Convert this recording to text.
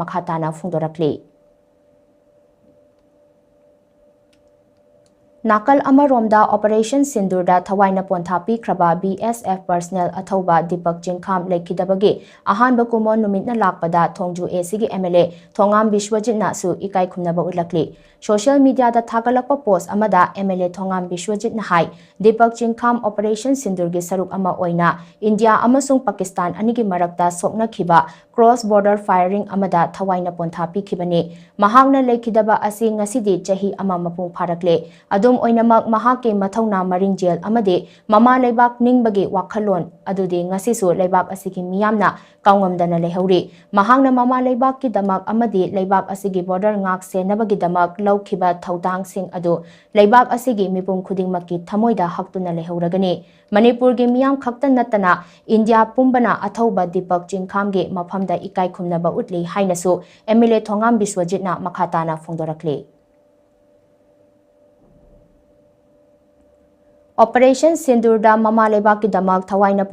makhatana phungdorakli Nakal amaromda Operation Sindoor da Thawaina Ponthapi Kraba BSF personnel athoba Deepak Jinkham Lekidabagi ahanba kumon numitna lakpada Thongju ACG MLA Thongam Bishwajit na su ikai khumnaba ulakli Social media da thagalakpa post amada MLA Thongam Bishwajit na hai Deepak Jinkham Operation Sindoor gi saruk ama oina India amasung Pakistan anigi marakta sokna khiba cross border firing amada Thawaina Ponthapi khibani mahakna lekidaba asi ngasidi chahi ama mapung pharakle adum oinamak mahake mathawna maringjel amade mama leibak ningbagi wakhalon adudi ngasisu leibak asigi miyamna kawngamdana lehori mahakna mama leibak ki damak amadi leibak asigi border ngak senabagi damak laukhiba thaudang sing adu leibak asigi mipum khudingmakki thamoida haktuna lehoragani Manipur gi miyam khakta natana India pumbana athauba Deepak Jinkham gi mafamda ikai khumnaba utli hainasu MLA Thongam Biswajitna makhatana phungdorakli Operation Sindoor da mama lebak ki damak thawaina